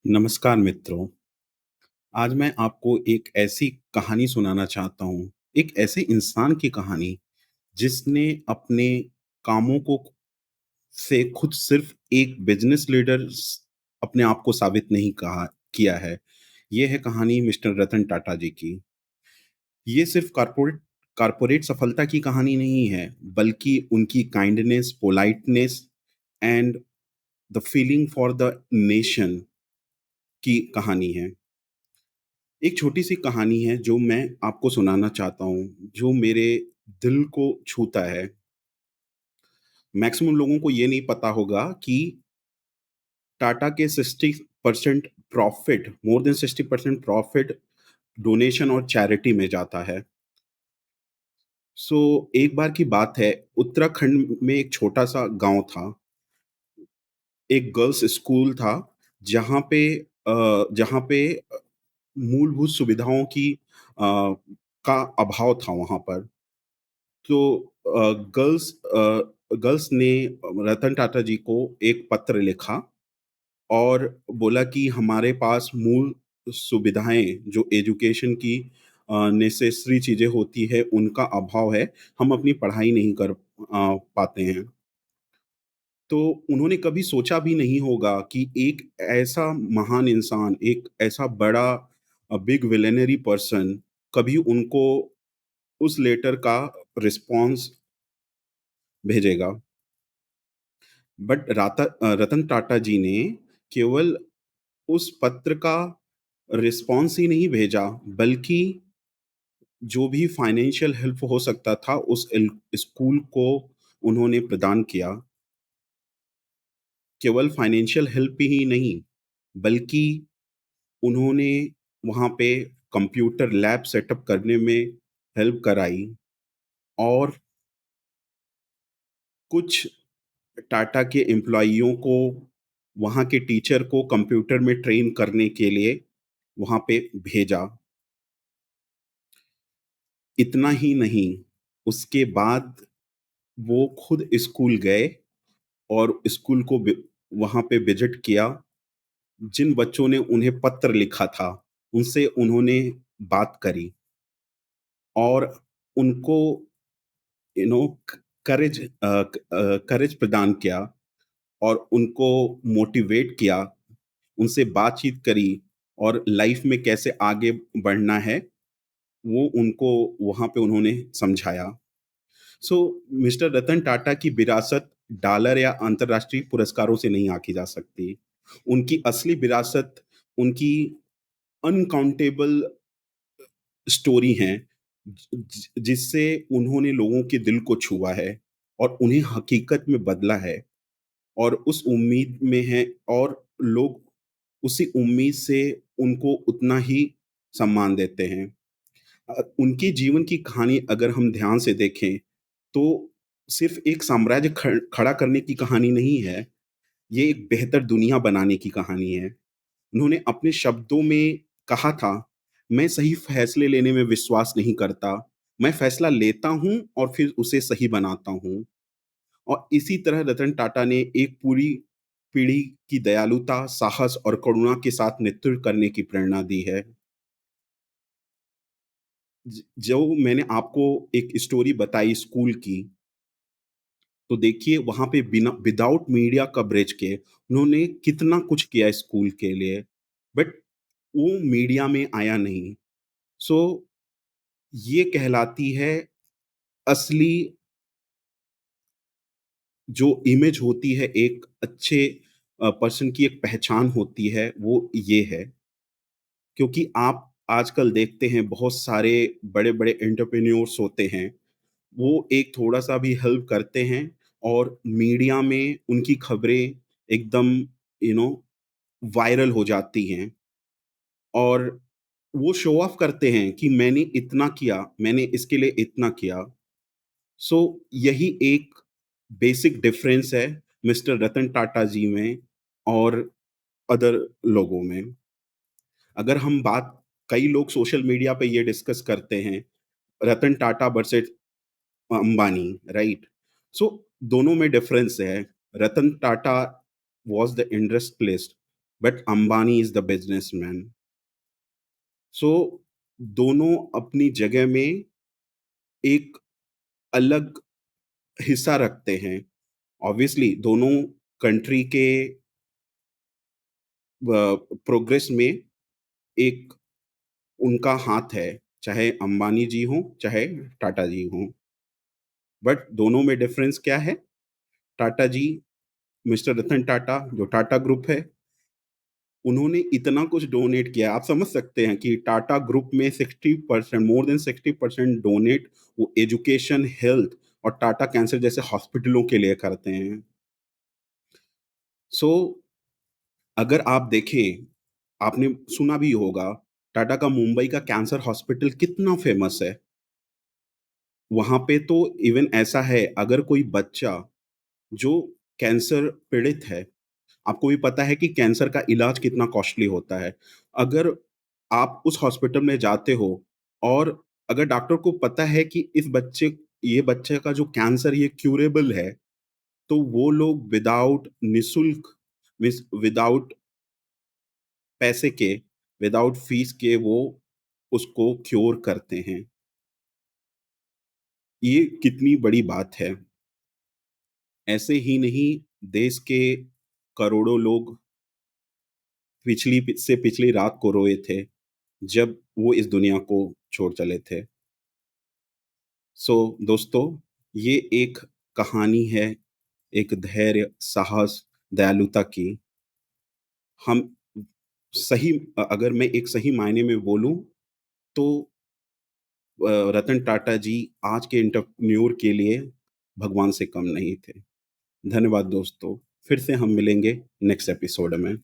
नमस्कार मित्रों, आज मैं आपको एक ऐसी कहानी सुनाना चाहता हूँ, एक ऐसे इंसान की कहानी जिसने अपने कामों को से खुद सिर्फ एक बिज़नेस लीडर अपने आप को साबित नहीं कहा किया है। ये है कहानी मिस्टर रतन टाटा जी की। ये सिर्फ कॉर्पोरेट सफलता की कहानी नहीं है, बल्कि उनकी kindness, politeness and the feeling for the nation की कहानी है। एक छोटी-सी कहानी है जो मैं आपको सुनाना चाहता हूँ, जो मेरे दिल को छूता है। मैक्सिमम लोगों को ये नहीं पता होगा कि टाटा के 60% profit more than 60% profit donation और चैरिटी में जाता है। एक बार की बात है, उत्तराखंड में एक छोटा-सा गाँव था। एक गर्ल्स स्कूल था, जहाँ पे मूलभूत सुविधाओं की का अभाव था वहाँ पर। तो गर्ल्स ने रतन टाटा जी को एक पत्र लिखा और बोला कि हमारे पास मूल सुविधाएँ जो एजुकेशन की नेसेसरी चीज़ें होती है, उनका अभाव है। हम अपनी पढ़ाई नहीं कर पाते हैं। तो उन्होंने कभी सोचा भी नहीं होगा कि एक ऐसा महान इंसान, एक ऐसा बड़ा बिग विज़नरी पर्सन कभी उनको उस लेटर का रिस्पॉन्स भेजेगा। रतन टाटा जी ने केवल उस पत्र का रिस्पॉन्स ही नहीं भेजा, बल्कि जो भी फाइनेंशियल हेल्प हो सकता था उस स्कूल को उन्होंने प्रदान किया। केवल फाइनेंशियल हेल्प ही नहीं, बल्कि उन्होंने वहाँ पे कंप्यूटर लैब सेटअप करने में हेल्प कराई और कुछ टाटा के एम्प्लॉइयों को, वहाँ के टीचर को कंप्यूटर में ट्रेन करने के लिए वहाँ पे भेजा। इतना ही नहीं, उसके बाद वो खुद स्कूल गए और स्कूल को वहाँ पे विज़िट किया। जिन बच्चों ने उन्हें पत्र लिखा था, उनसे उन्होंने बात करी और उनको यू नो करेज प्रदान किया और उनको मोटिवेट किया, उनसे बातचीत करी और लाइफ में कैसे आगे बढ़ना है, वो उनको वहाँ पे उन्होंने समझाया। सो मिस्टर रतन टाटा की विरासत डॉलर या अंतर्राष्ट्रीय पुरस्कारों से नहीं आंकी जा सकती। उनकी असली विरासत उनकी अनकाउंटेबल स्टोरी हैं, जिससे उन्होंने लोगों के दिल को छुआ है और उन्हें हकीकत में बदला है और उस उम्मीद में हैं और लोग उसी उम्मीद से उनको उतना ही सम्मान देते हैं। उनके जीवन की कहानी अगर हम ध्यान से देखें, तो सिर्फ़ एक साम्राज्य खड़ा करने की कहानी नहीं है, ये एक बेहतर दुनिया बनाने की कहानी है। उन्होंने अपने शब्दों में कहा था, "मैं सही फैसले लेने में विश्वास नहीं करता, मैं फैसला लेता हूँ और फिर उसे सही बनाता हूँ।" और इसी तरह रतन टाटा ने एक पूरी पीढ़ी की दयालुता, साहस और करुणा के साथ नेतृत्व करने की प्रेरणा दी है। जो मैंने आपको एक स्टोरी बताई स्कूल की, तो देखिए वहाँ पे बिना विदाउट मीडिया कवरेज के उन्होंने कितना कुछ किया स्कूल के लिए, बट वो मीडिया में आया नहीं। सो ये कहलाती है असली जो इमेज होती है एक अच्छे पर्सन की एक पहचान होती है, वो ये है। क्योंकि आप आजकल देखते हैं बहुत सारे बड़े-बड़े एंटरप्रेन्योर्स होते हैं, वो एक थोड़ा-सा भी हेल्प करते हैं और मीडिया में उनकी खबरें एकदम यू नो वायरल हो जाती हैं और वो शो ऑफ करते हैं कि मैंने इतना किया, मैंने इसके लिए इतना किया। सो यही एक बेसिक डिफरेंस है मिस्टर रतन टाटा जी में और अदर लोगों में। अगर हम बात कई लोग सोशल मीडिया पे ये डिस्कस करते हैं, Ratan Tata versus Ambani, right? So दोनों में डिफरेंस है। Ratan Tata was the industrialist, but Ambani is the businessman. So दोनों अपनी जगह में एक अलग हिस्सा रखते हैं। ऑब्वियसली दोनों कंट्री के प्रोग्रेस में एक उनका हाथ है, चाहे अंबानी जी हों, चाहे टाटा जी हों। बट दोनों में डिफरेंस क्या है? टाटा जी, मिस्टर रतन टाटा जो टाटा ग्रुप है, उन्होंने इतना कुछ डोनेट किया। आप समझ सकते हैं कि टाटा ग्रुप में 60% मोर देन 60% डोनेट वो एजुकेशन, हेल्थ और टाटा कैंसर जैसे हॉस्पिटलों के लिए करते हैं। सो अगर आप देखें, आपने सुना भी होगा, टाटा का मुंबई का कैंसर हॉस्पिटल कितना फेमस है। वहाँ पे तो इवन ऐसा है, अगर कोई बच्चा जो कैंसर पीड़ित है, आपको भी पता है कि कैंसर का इलाज कितना कॉस्टली होता है। अगर आप उस हॉस्पिटल में जाते हो और अगर डॉक्टर को पता है कि ये बच्चे का जो कैंसर ये क्यूरेबल है, तो वो लोग विदाउट निःशुल्क मीन्स विदाउट पैसे के, विदाउट फीस के वो उसको क्योर करते हैं। ये कितनी बड़ी बात है। ऐसे ही नहीं, देश के करोड़ों लोग पिछली रात को रोए थे, जब वो इस दुनिया को छोड़ चले थे। सो दोस्तों, ये एक कहानी है, एक धैर्य, साहस, दयालुता की। हम अगर मैं एक सही मायने में बोलूँ तो रतन टाटा जी आज के एंटरप्रेन्योर के लिए भगवान से कम नहीं थे। धन्यवाद दोस्तों। फिर से हम मिलेंगे नेक्स्ट एपिसोड में।